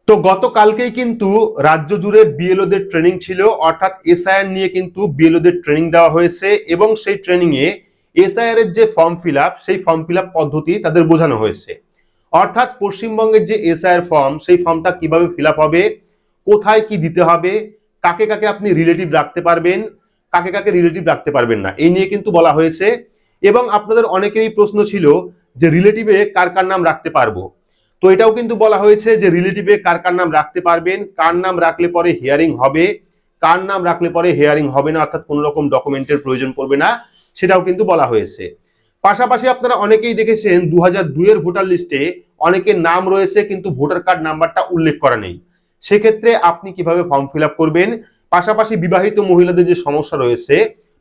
তো গতকালকেই কিন্তু রাজ্য জুড়ে বিএলওদের ট্রেনিং ছিল, অর্থাৎ এসআইআর নিয়ে কিন্তু বিএলওদের ট্রেনিং দেওয়া হয়েছে এবং সেই ট্রেনিং এ এসআইআর এর যে ফর্ম ফিল আপ সেই ফর্ম ফিল আপ পদ্ধতি তাদের বোঝানো হয়েছে। অর্থাৎ পশ্চিমবঙ্গের যে এসআইআর ফর্ম সেই ফর্মটা কিভাবে ফিল আপ হবে, কোথায় কি দিতে হবে, কাকে কাকে আপনি রিলেটিভ রাখতে পারবেন, কাকে কাকে রিলেটিভ রাখতে পারবেন না, এই নিয়ে কিন্তু বলা হয়েছে। এবং আপনাদের অনেকেরই প্রশ্ন ছিল যে রিলেটিভে কার কার নাম রাখতে পারবো। তো এটাও কিন্তু বলা হয়েছে যে রিলেটিভে কার কার নাম রাখতে পারবেন, কার নাম রাখলে পরে হিয়ারিং হবে, কার নাম রাখলে পরে হিয়ারিং হবে না, অর্থাৎ কোনো রকম ডকুমেন্টের প্রয়োজন পড়বে না, সেটাও কিন্তু বলা হয়েছে। পাশাপাশি আপনারা অনেকেই দেখেছেন 2002 এর ভোটার লিস্টে অনেকের নাম রয়েছে কিন্তু ভোটার কার্ড নাম্বারটা উল্লেখ করা নেই। সেক্ষেত্রে আপনি কিভাবে ফর্ম ফিল আপ করবেন, পাশাপাশি বিবাহিত মহিলাদের যে সমস্যা রয়েছে,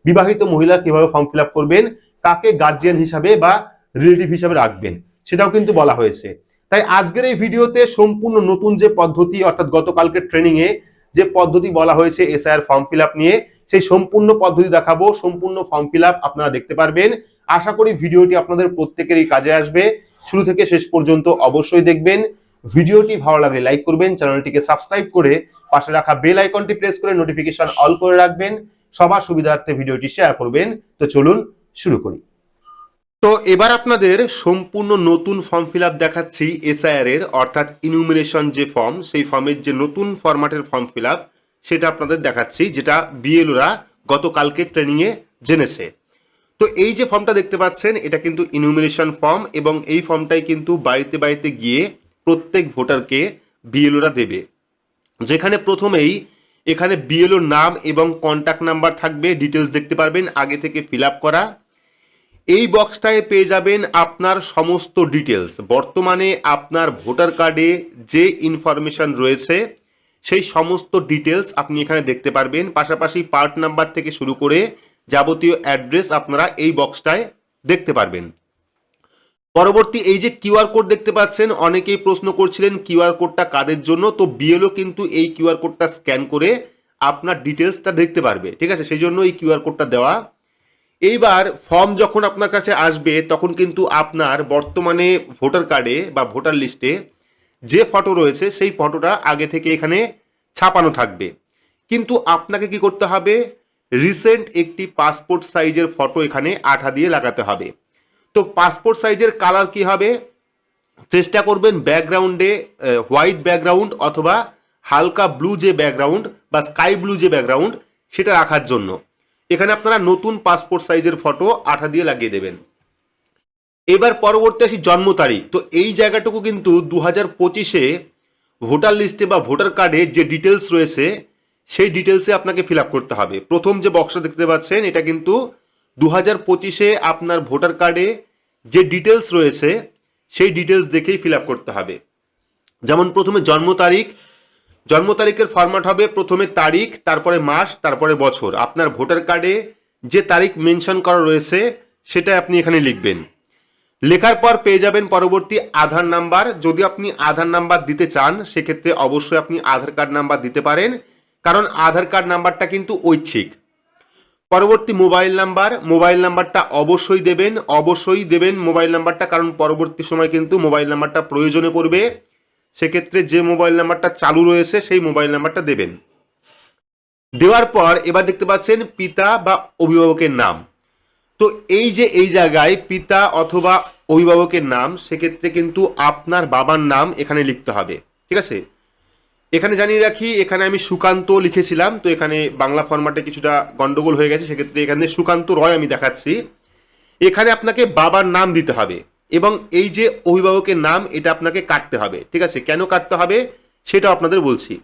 বিবাহিত মহিলা কিভাবে ফর্ম ফিল আপ করবেন, কাকে গার্জিয়ান হিসাবে বা রিলেটিভ হিসাবে রাখবেন, সেটাও কিন্তু বলা হয়েছে। তাই আজকের এই ভিডিওতে সম্পূর্ণ নতুন যে পদ্ধতি, অর্থাৎ গতকালকে ট্রেনিং এ যে পদ্ধতি বলা হয়েছে এসআইআর ফর্ম ফিল আপ নিয়ে, সেই সম্পূর্ণ পদ্ধতি দেখাবো, সম্পূর্ণ ফর্ম ফিল আপ আপনারা দেখতে পারবেন। আশা করি ভিডিওটি আপনাদের প্রত্যেকেরই কাজে আসবে। শুরু থেকে শেষ পর্যন্ত অবশ্যই দেখবেন। ভিডিওটি ভালো লাগলে লাইক করবেন, চ্যানেলটিকে সাবস্ক্রাইব করে পাশে রাখা বেল আইকনটি প্রেস করে নোটিফিকেশন অল করে রাখবেন, সবার সুবিধার্থে ভিডিওটি শেয়ার করবেন। তো চলুন শুরু করি। তো এবার আপনাদের সম্পূর্ণ নতুন ফর্ম ফিল আপ দেখাচ্ছি এসআইআর এর, অর্থাৎ ইনুমিনেশন যে ফর্ম, সেই ফর্মের যে নতুন ফরম্যাটের ফর্ম ফিল আপ সেটা আপনাদের দেখাচ্ছি, যেটা বিএলওরা গতকালকে ট্রেনিং এ জেনেছে। তো এই যে ফর্মটা দেখতে পাচ্ছেন এটা কিন্তু ইনুমিনেশন ফর্ম, এবং এই ফর্মটাই কিন্তু বাড়িতে বাড়িতে গিয়ে প্রত্যেক ভোটারকে বিএলওরা দেবে। যেখানে প্রথমেই এখানে বিএলওর নাম এবং কন্ট্যাক্ট নাম্বার থাকবে, ডিটেলস দেখতে পারবেন আগে থেকে ফিল আপ করা। এই বক্সটায় পেয়ে যাবেন আপনার সমস্ত ডিটেলস, বর্তমানে আপনার ভোটার কার্ডে যে ইনফরমেশন রয়েছে সেই সমস্ত ডিটেলস আপনি এখানে দেখতে পারবেন। পাশাপাশি পার্ট নাম্বার থেকে শুরু করে যাবতীয় অ্যাড্রেস আপনারা এই বক্সটায় দেখতে পারবেন। পরবর্তী এই যে কিউআর কোড দেখতে পাচ্ছেন, অনেকেই প্রশ্ন করছিলেন কিউআর কোডটা কাদের জন্য। তো বিএলও কিন্তু এই কিউআর কোডটা স্ক্যান করে আপনার ডিটেলসটা দেখতে পারবে, ঠিক আছে, সেই জন্য এই কিউআর কোডটা দেওয়া। এইবার ফর্ম যখন আপনার কাছে আসবে তখন কিন্তু আপনার বর্তমানে ভোটার কার্ডে বা ভোটার লিস্টে যে ফটো রয়েছে সেই ফটোটা আগে থেকে এখানে ছাপানো থাকবে। কিন্তু আপনাকে কি করতে হবে, রিসেন্ট একটি পাসপোর্ট সাইজের ফটো এখানে আঠা দিয়ে লাগাতে হবে। তো পাসপোর্ট সাইজের কালার কি হবে, চেষ্টা করবেন ব্যাকগ্রাউন্ডে হোয়াইট ব্যাকগ্রাউন্ড অথবা হালকা ব্লু যে ব্যাকগ্রাউন্ড বা স্কাই ব্লু যে ব্যাকগ্রাউন্ড সেটা রাখার জন্য। এখানে আপনারা নতুন পাসপোর্ট সাইজের ফটো আঠা দিয়ে লাগিয়ে দেবেন। এবার পরবর্তী আসি জন্ম তারিখ। তো এই জায়গাটুকু কিন্তু 2025-এ ভোটার লিস্টে বা ভোটার কার্ডে যে ডিটেলস রয়েছে সেই ডিটেলসে আপনাকে ফিল আপ করতে হবে। প্রথম যে বক্সটা দেখতে পাচ্ছেন এটা কিন্তু 2025-এ আপনার ভোটার কার্ডে যে ডিটেলস রয়েছে সেই ডিটেলস দেখেই ফিল আপ করতে হবে। যেমন প্রথমে জন্ম তারিখ, জন্ম তারিখের ফরম্যাট হবে প্রথমে তারিখ, তারপরে মাস, তারপরে বছর। আপনার ভোটার কার্ডে যে তারিখ মেনশন করা রয়েছে সেটা আপনি এখানে লিখবেন। লেখার পর পেয়ে যাবেন পরবর্তী আধার নাম্বার। যদি আপনি আধার নাম্বার দিতে চান সেক্ষেত্রে অবশ্যই আপনি আধার কার্ড নাম্বার দিতে পারেন, কারণ আধার কার্ড নাম্বারটা কিন্তু ঐচ্ছিক। পরবর্তী মোবাইল নাম্বার, মোবাইল নাম্বারটা অবশ্যই দেবেন মোবাইল নাম্বারটা, কারণ পরবর্তী সময় কিন্তু মোবাইল নাম্বারটা প্রয়োজনে পড়বে। সেক্ষেত্রে যে মোবাইল নাম্বারটা চালু রয়েছে সেই মোবাইল নাম্বারটা দেবেন। দেওয়ার পর এবার দেখতে পাচ্ছেন পিতা বা অভিভাবকের নাম। তো এই যে এই জায়গায় পিতা অথবা অভিভাবকের নাম, সেক্ষেত্রে কিন্তু আপনার বাবার নাম এখানে লিখতে হবে, ঠিক আছে। এখানে জানিয়ে রাখি, এখানে আমি সুকান্ত লিখেছিলাম, তো এখানে বাংলা ফরম্যাটে কিছুটা গন্ডগোল হয়ে গেছে, সেক্ষেত্রে এখানে সুকান্ত রয় আমি দেখাচ্ছি। এখানে আপনাকে বাবার নাম দিতে হবে এবং এই যে অভিভাবকের নাম এটা আপনাকে কাটতে হবে, ঠিক আছে। কেন কাটতে হবে সেটা আপনাদের বলছি।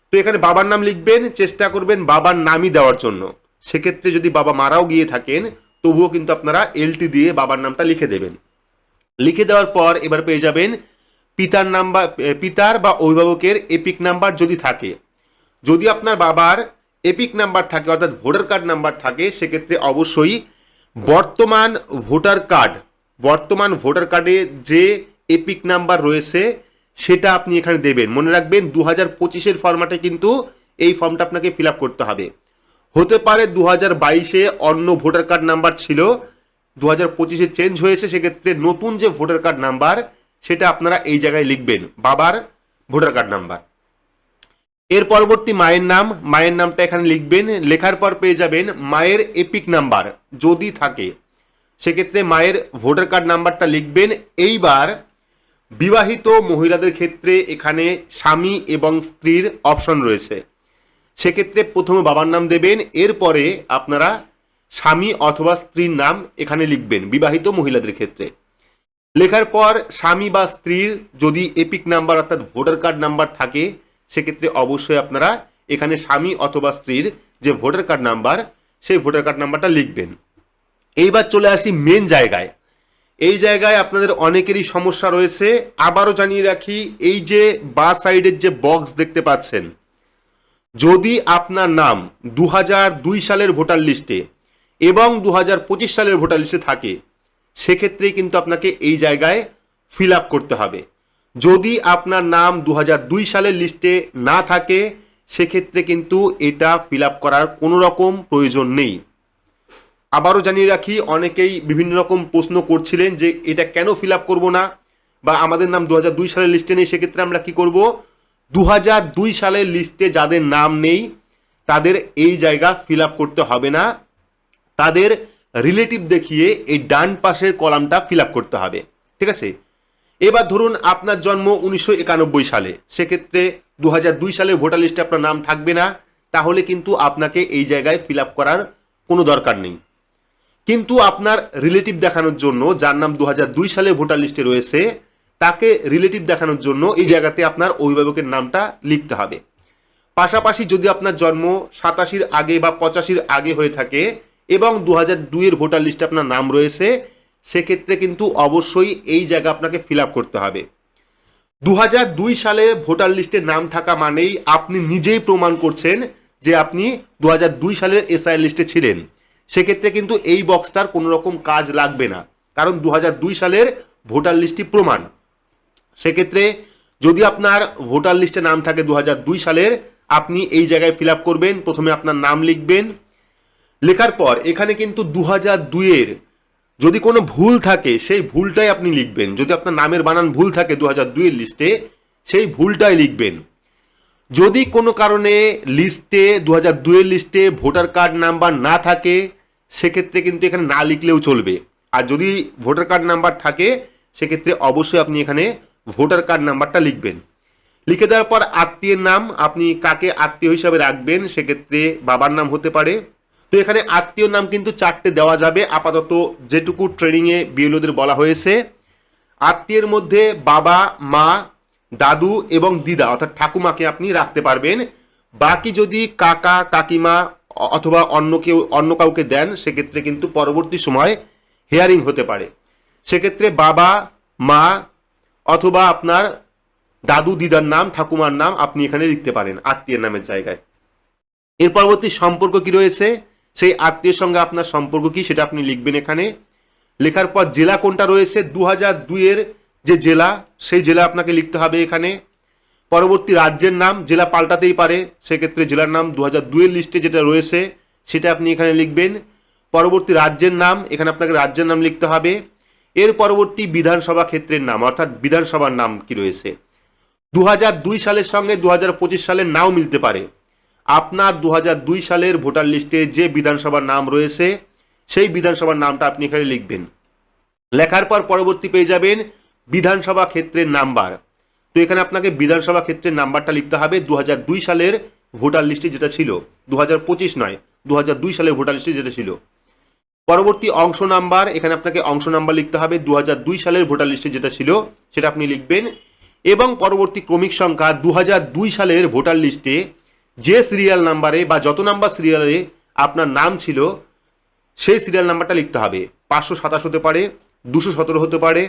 তো এখানে বাবার নাম লিখবেন, চেষ্টা করবেন বাবার নামই দেওয়ার জন্য। সেক্ষেত্রে যদি বাবা মারাও গিয়ে থাকেন তবুও কিন্তু আপনারা এলটি দিয়ে বাবার নামটা লিখে দেবেন। লিখে দেওয়ার পর এবার পেয়ে যাবেন পিতার নাম্বার, পিতার বা অভিভাবকের এপিক নাম্বার যদি থাকে। যদি আপনার বাবার এপিক নাম্বার থাকে অর্থাৎ ভোটার কার্ড নাম্বার থাকে, সেক্ষেত্রে অবশ্যই বর্তমান ভোটার কার্ডে যে এপিক নাম্বার রয়েছে সেটা আপনি এখানে দেবেন। মনে রাখবেন 2025-এর ফরম্যাটে কিন্তু এই ফর্মটা আপনাকে ফিল আপ করতে হবে। হতে পারে 2022-এ অন্য ভোটার কার্ড নাম্বার ছিল, 2025-এ চেঞ্জ হয়েছে, সেক্ষেত্রে নতুন যে ভোটার কার্ড নাম্বার সেটা আপনারা এই জায়গায় লিখবেন, বাবার ভোটার কার্ড নাম্বার। এর পরবর্তী মায়ের নামটা এখানে লিখবেন। লেখার পর পেয়ে যাবেন মায়ের এপিক নাম্বার যদি থাকে, সেক্ষেত্রে মায়ের ভোটার কার্ড নাম্বারটা লিখবেন। এইবার বিবাহিত মহিলাদের ক্ষেত্রে এখানে স্বামী এবং স্ত্রীর অপশন রয়েছে, সেক্ষেত্রে প্রথমে বাবার নাম দেবেন, এরপরে আপনারা স্বামী অথবা স্ত্রীর নাম এখানে লিখবেন বিবাহিত মহিলাদের ক্ষেত্রে। লেখার পর স্বামী বা স্ত্রীর যদি এপিক নাম্বার অর্থাৎ ভোটার কার্ড নাম্বার থাকে, সেক্ষেত্রে অবশ্যই আপনারা এখানে স্বামী অথবা স্ত্রীর যে ভোটার কার্ড নাম্বার, সেই ভোটার কার্ড নাম্বারটা লিখবেন। এইবার চলে আসি মেন জায়গায়। এই জায়গায় আপনাদের অনেকেরই সমস্যা রয়েছে। আবারও জানিয়ে রাখি, এই যে বাঁ সাইডের যে বক্স দেখতে পাচ্ছেন, যদি আপনার নাম 2002 সালের ভোটার লিস্টে এবং 2025 সালের ভোটার লিস্টে থাকে, সেক্ষেত্রেই কিন্তু আপনাকে এই জায়গায় ফিল আপ করতে হবে। যদি আপনার নাম 2002 সালের লিস্টে না থাকে, সেক্ষেত্রে কিন্তু এটা ফিল আপ করার কোনো রকম প্রয়োজন নেই। আবারও জানিয়ে রাখি, অনেকেই বিভিন্ন রকম প্রশ্ন করছিলেন যে এটা কেন ফিল আপ করবো না, বা আমাদের নাম 2002 সালের লিস্টে নেই, সেক্ষেত্রে আমরা কি করব। 2002 সালের লিস্টে যাদের নাম নেই তাদের এই জায়গা ফিল আপ করতে হবে না, তাদের রিলেটিভ দেখিয়ে এই ডান পাশের কলামটা ফিল আপ করতে হবে। ঠিক আছে। এবার ধরুন আপনার জন্ম 1991 সালে, সেক্ষেত্রে 2002 সালের ভোটার লিস্টে আপনার নাম থাকবে না, তাহলে কিন্তু আপনাকে এই জায়গায় ফিল আপ করার কোনো দরকার নেই। কিন্তু আপনার রিলেটিভ দেখানোর জন্য, যার নাম 2002 সালে ভোটার লিস্টে রয়েছে, তাকে রিলেটিভ দেখানোর জন্য এই জায়গাতে আপনার অভিভাবকের নামটা লিখতে হবে। পাশাপাশি যদি আপনার জন্ম 87-র আগে বা 85-র আগে হয়ে থাকে এবং 2002-এর ভোটার লিস্টে আপনার নাম রয়েছে, সেক্ষেত্রে কিন্তু অবশ্যই এই জায়গা আপনাকে ফিল আপ করতে হবে। 2002 সালে ভোটার লিস্টে নাম থাকা মানেই আপনি নিজেই প্রমাণ করছেন যে আপনি 2002 সালের এসআই লিস্টে ছিলেন। সেক্ষেত্রে কিন্তু এই বক্সটার কোনো রকম কাজ লাগবে না, কারণ 2002 সালের ভোটার লিস্টই প্রমাণ। সেক্ষেত্রে যদি আপনার ভোটার লিস্টে নাম থাকে 2002 সালের, আপনি এই জায়গায় ফিল আপ করবেন। প্রথমে আপনার নাম লিখবেন। লেখার পর এখানে কিন্তু 2002-এর যদি কোনো ভুল থাকে, সেই ভুলটাই আপনি লিখবেন। যদি আপনার নামের বানান ভুল থাকে 2002-এর লিস্টে, সেই ভুলটাই লিখবেন। যদি কোনো কারণে লিস্টে 2002-এর লিস্টে ভোটার কার্ড নাম্বার না থাকে, সেক্ষেত্রে কিন্তু এখানে না লিখলেও চলবে। আর যদি ভোটার কার্ড নাম্বার থাকে, সেক্ষেত্রে অবশ্যই আপনি এখানে ভোটার কার্ড নাম্বারটা লিখবেন। লিখে দেওয়ার পর আত্মীয়ের নাম, আপনি কাকে আত্মীয় হিসাবে রাখবেন, সেক্ষেত্রে বাবার নাম হতে পারে। তো এখানে আত্মীয় নাম কিন্তু 4টে দেওয়া যাবে আপাতত, যেটুকু ট্রেনিংয়ে বিএলওদের বলা হয়েছে। আত্মীয়ের মধ্যে বাবা, মা, দাদু এবং দিদা অর্থাৎ ঠাকুমাকে আপনি রাখতে পারবেন। বাকি যদি কাকা, কাকিমা অথবা অন্য কাউকে দেন, সেক্ষেত্রে কিন্তু পরবর্তী সময় হেয়ারিং হতে পারে। সেক্ষেত্রে বাবা, মা অথবা আপনার দাদু, দিদার নাম, ঠাকুমার নাম আপনি এখানে লিখতে পারেন আত্মীয়ের নামের জায়গায়। এর পরবর্তী সম্পর্ক কি রয়েছে, সেই আত্মীয়ের সঙ্গে আপনার সম্পর্ক কি, সেটা আপনি লিখবেন এখানে। লেখার পর জেলা কোনটা রয়েছে, 2002-এর যে জেলা, সেই জেলা আপনাকে লিখতে হবে এখানে। পরবর্তী রাজ্যের নাম, জেলা পাল্টাতেই পারে, সেক্ষেত্রে জেলার নাম 2002-এর লিস্টে যেটা রয়েছে সেটা আপনি এখানে লিখবেন। পরবর্তী রাজ্যের নাম, এখানে আপনাকে রাজ্যের নাম লিখতে হবে। এর পরবর্তী বিধানসভা ক্ষেত্রের নাম অর্থাৎ বিধানসভার নাম কি রয়েছে। 2002 সালের সঙ্গে 2025 সালের নাও মিলতে পারে। আপনার 2002 সালের ভোটার লিস্টে যে বিধানসভার নাম রয়েছে, সেই বিধানসভার নামটা আপনি এখানে লিখবেন। লেখার পর পরবর্তী পেয়ে যাবেন বিধানসভা ক্ষেত্রের নাম্বার। তো এখানে আপনাকে বিধানসভা ক্ষেত্রের নাম্বারটা লিখতে হবে 2002 সালের ভোটার লিস্টে যেটা ছিল, 2025 নয়, 2002 সালের ভোটার লিস্টে যেটা ছিল। পরবর্তী অংশ নাম্বার, এখানে আপনাকে অংশ নাম্বার লিখতে হবে 2002 সালের ভোটার লিস্টে যেটা ছিল সেটা আপনি লিখবেন। এবং পরবর্তী ক্রমিক সংখ্যা, 2002 সালের ভোটার লিস্টে যে সিরিয়াল নাম্বারে বা যত নাম্বার সিরিয়ালে আপনার নাম ছিল, সেই সিরিয়াল নাম্বারটা লিখতে হবে। 527 হতে পারে, 217 হতে পারে,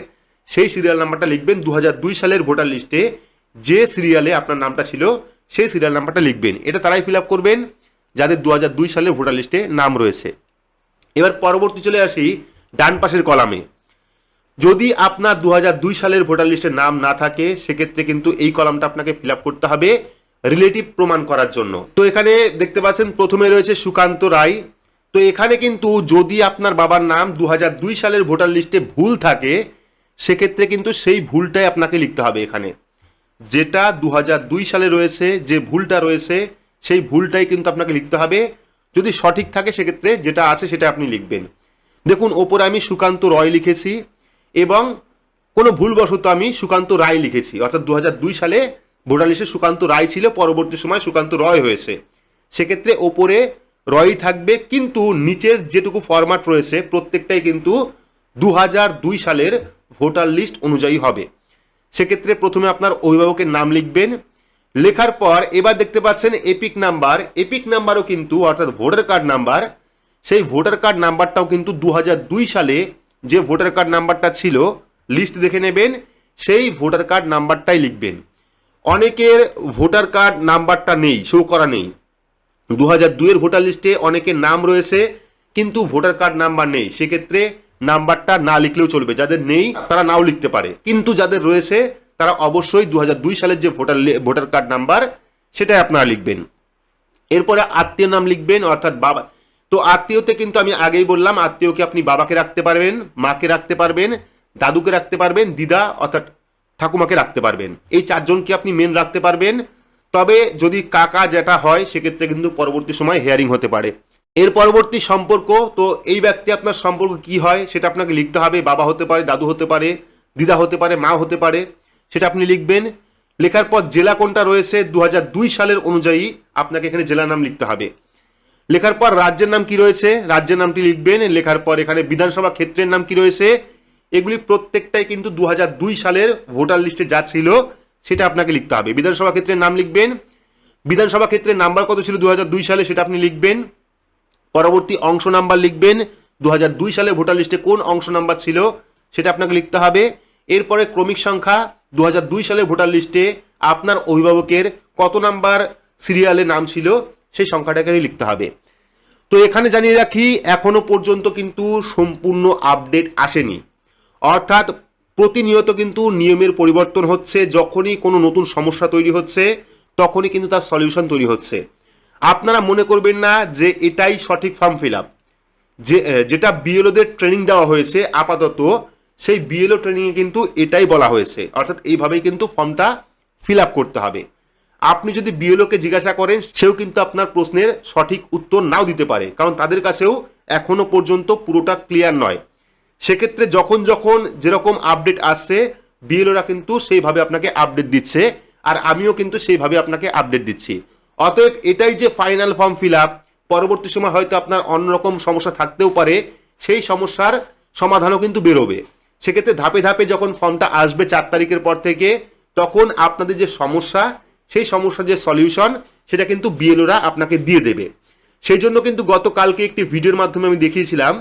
সেই সিরিয়াল নাম্বারটা লিখবেন। 2002 সালের ভোটার লিস্টে যে সিরিয়ালে আপনার নামটা ছিল, সেই সিরিয়াল নাম্বারটা লিখবেন। এটা তারাই ফিল আপ করবেন যাদের 2002 সালের ভোটার লিস্টে নাম রয়েছে। এবার পরবর্তী চলে আসি ডান পাশের কলামে। যদি আপনার 2002 সালের ভোটার লিস্টে নাম না থাকে, সেক্ষেত্রে কিন্তু এই কলামটা আপনাকে ফিল আপ করতে হবে রিলেটিভ প্রমাণ করার জন্য। তো এখানে দেখতে পাচ্ছেন প্রথমে রয়েছে সুকান্ত রায়। তো এখানে কিন্তু যদি আপনার বাবার নাম 2002 সালের ভোটার লিস্টে ভুল থাকে, সেক্ষেত্রে কিন্তু সেই ভুলটাই আপনাকে লিখতে হবে এখানে। যেটা 2002 সালে রয়েছে, যে ভুলটা রয়েছে সেই ভুলটাই কিন্তু আপনাকে লিখতে হবে। যদি সঠিক থাকে সেক্ষেত্রে যেটা আছে সেটা আপনি লিখবেন। দেখুন ওপরে আমি সুকান্ত রয় লিখেছি এবং কোনো ভুলবশত আমি সুকান্ত রায় লিখেছি, অর্থাৎ 2002 সালে ভোটার লিস্টে সুকান্ত রায় ছিল, পরবর্তী সময় সুকান্ত রয় হয়েছে, সেক্ষেত্রে ওপরে রয়ই থাকবে, কিন্তু নিচের যেটুকু ফরম্যাট রয়েছে প্রত্যেকটাই কিন্তু 2002 সালের ভোটার লিস্ট অনুযায়ী হবে। সেক্ষেত্রে প্রথমে আপনার অভিভাবকের নাম লিখবেন, লেখার পর এবার দেখতে পাচ্ছেন এপিক নাম্বার, এপিক নাম্বারও কিন্তু অর্থাৎ ভোটার কার্ড নাম্বার, সেই ভোটার কার্ড নাম্বারটাও কিন্তু 2002 সালে যে ভোটার কার্ড নাম্বারটা ছিল লিস্ট দেখে নেবেন, সেই ভোটার কার্ড নাম্বারটাই লিখবেন। অনেকের ভোটার কার্ড নাম্বারটা নেই, শো করা নেই, 2002 এর ভোটার লিস্টে অনেকের নাম রয়েছে কিন্তু ভোটার কার্ড নাম্বার নেই, সেক্ষেত্রে নাম্বারটা না লিখলেও চলবে, যাদের নেই তারা নাও লিখতে পারে, কিন্তু যাদের রয়েছে তারা অবশ্যই 2002 সালের যে ভোটার কার্ড নাম্বার সেটাই আপনারা লিখবেন। এরপরে আত্মীয় নাম লিখবেন, অর্থাৎ বাবা। তো আত্মীয়তে কিন্তু আমি আগেই বললাম, আত্মীয়কে আপনি বাবাকে রাখতে পারবেন, মাকে রাখতে পারবেন, দাদুকে রাখতে পারবেন, দিদা অর্থাৎ ঠাকুমাকে রাখতে পারবেন, এই চারজনকে আপনি মেন রাখতে পারবেন। তবে যদি কাকা যেটা হয় সেক্ষেত্রে কিন্তু পরবর্তী সময় হেয়ারিং হতে পারে। এর পরবর্তী সম্পর্ক, তো এই ব্যক্তি আপনার সম্পর্ক কি হয় সেটা আপনাকে লিখতে হবে, বাবা হতে পারে, দাদু হতে পারে, দিদা হতে পারে, মা হতে পারে, সেটা আপনি লিখবেন। লেখার পর জেলা কোনটা রয়েছে 2002 সালের অনুযায়ী আপনাকে এখানে জেলার নাম লিখতে হবে। লেখার পর রাজ্যের নাম কি রয়েছে, রাজ্যের নামটি লিখবেন। লেখার পর এখানে বিধানসভা ক্ষেত্রের নাম কি রয়েছে, এগুলি প্রত্যেকটাই কিন্তু 2002 সালের ভোটার লিস্টে যা ছিল সেটা আপনাকে লিখতে হবে। বিধানসভা ক্ষেত্রের নাম লিখবেন, বিধানসভা ক্ষেত্রের নাম্বার কত ছিল 2002 সালে সেটা আপনি লিখবেন। পরবর্তী অংশ নাম্বার লিখবেন, 2002 সালে ভোটার লিস্টে কোন অংশ নাম্বার ছিল সেটা আপনাকে লিখতে হবে। এরপরে ক্রমিক সংখ্যা, 2002 সালে ভোটার লিস্টে আপনার অভিভাবকের কত নাম্বার সিরিয়ালে নাম ছিল সেই সংখ্যাটাকে লিখতে হবে। তো এখানে জানিয়ে রাখি এখনো পর্যন্ত কিন্তু সম্পূর্ণ আপডেট আসেনি, অর্থাৎ প্রতিনিয়ত কিন্তু নিয়মের পরিবর্তন হচ্ছে, যখনই কোনো নতুন সমস্যা তৈরি হচ্ছে তখনই কিন্তু তার সলিউশন তৈরি হচ্ছে। আপনারা মনে করবেন না যে এটাই সঠিক ফর্ম ফিল আপ, যেটা বিএলওদের ট্রেনিং দেওয়া হয়েছে আপাতত, সেই বিএলও ট্রেনিংয়ে কিন্তু এটাই বলা হয়েছে, অর্থাৎ এইভাবেই কিন্তু ফর্মটা ফিল আপ করতে হবে। আপনি যদি বিএলওকে জিজ্ঞাসা করেন সেও কিন্তু আপনার প্রশ্নের সঠিক উত্তর নাও দিতে পারে, কারণ তাদের কাছেও এখনো পর্যন্ত পুরোটা ক্লিয়ার নয়। সেক্ষেত্রে যখন যখন যেরকম আপডেট আসছে বিএলওরা কিন্তু সেইভাবে আপনাকে আপডেট দিচ্ছে, আর আমিও কিন্তু সেইভাবে আপনাকে আপডেট দিচ্ছি। অতএব এটাই যে ফাইনাল ফর্ম ফিল আপ, পরবর্তী সময় হয়তো আপনার অন্যরকম সমস্যা থাকতেও পারে, সেই সমস্যার সমাধানও কিন্তু বেরোবে। সেক্ষেত্রে ধাপে ধাপে যখন ফর্মটা আসবে 4 তারিখের পর থেকে, তখন আপনাদের যে সমস্যা সেই সমস্যার যে সলিউশন সেটা কিন্তু বিএলওরা আপনাকে দিয়ে দেবে। সেই জন্য কিন্তু গতকালকে একটি ভিডিওর মাধ্যমে আমি দেখিয়েছিলাম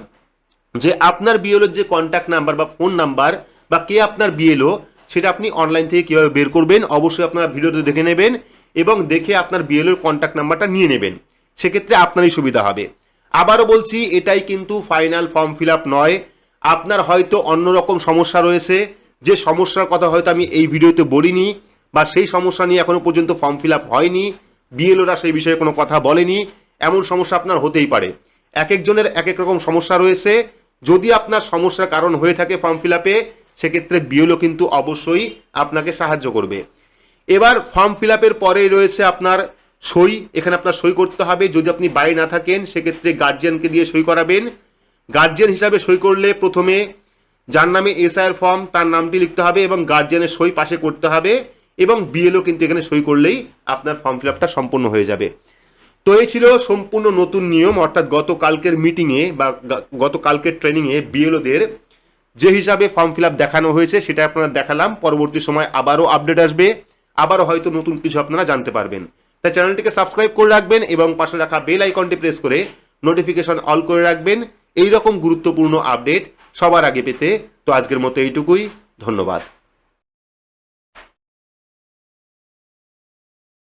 যে আপনার বিএলওর যে কন্ট্যাক্ট নাম্বার বা ফোন নাম্বার বা কে আপনার বিএলও সেটা আপনি অনলাইন থেকে কীভাবে বের করবেন, অবশ্যই আপনারা ভিডিওতে দেখে নেবেন এবং দেখে আপনার বিএলওর কন্ট্যাক্ট নাম্বারটা নিয়ে নেবেন, সেক্ষেত্রে আপনারই সুবিধা হবে। আবারও বলছি, এটাই কিন্তু ফাইনাল ফর্ম ফিল আপ নয়। আপনার হয়তো অন্যরকম সমস্যা রয়েছে, যে সমস্যার কথা হয়তো আমি এই ভিডিওতে বলিনি, বা সেই সমস্যা নিয়ে এখনো পর্যন্ত ফর্ম ফিল আপ হয়নি, বিএলওরা সেই বিষয়ে কোনো কথা বলেনি, এমন সমস্যা আপনার হতেই পারে। এক একজনের এক এক রকম সমস্যা রয়েছে। যদি আপনার সমস্যার কারণ হয়ে থাকে ফর্ম ফিল আপে, সেক্ষেত্রে বিএলও কিন্তু অবশ্যই আপনাকে সাহায্য করবে। এবার ফর্ম ফিল আপের পরেই রয়েছে আপনার সই, এখানে আপনার সই করতে হবে। যদি আপনি বাইরে না থাকেন সেক্ষেত্রে গার্জিয়ানকে দিয়ে সই করাবেন। গার্জিয়ান হিসাবে সই করলে প্রথমে যার নামে এসআইআর ফর্ম তার নামটি লিখতে হবে এবং গার্জিয়ানের সই পাশে করতে হবে, এবং বিএলও কিন্তু এখানে সই করলেই আপনার ফর্ম ফিল আপটা সম্পূর্ণ হয়ে যাবে। তো এই ছিল সম্পূর্ণ নতুন নিয়ম, অর্থাৎ গতকালকের মিটিংয়ে বা গতকালকের ট্রেনিংয়ে বিএলওদের যে হিসাবে ফর্ম ফিল আপ দেখানো হয়েছে সেটা আপনারা দেখালাম। পরবর্তী সময় আবারও আপডেট আসবে, আবারও হয়তো নতুন কিছু আপনারা জানতে পারবেন। তাই চ্যানেলটিকে সাবস্ক্রাইব করে রাখবেন এবং পাশে রাখা বেল আইকনটি প্রেস করে নোটিফিকেশন অল করে রাখবেন এই রকম গুরুত্বপূর্ণ আপডেট সবার আগে পেতে। তো আজকের মতো এইটুকুই, ধন্যবাদ।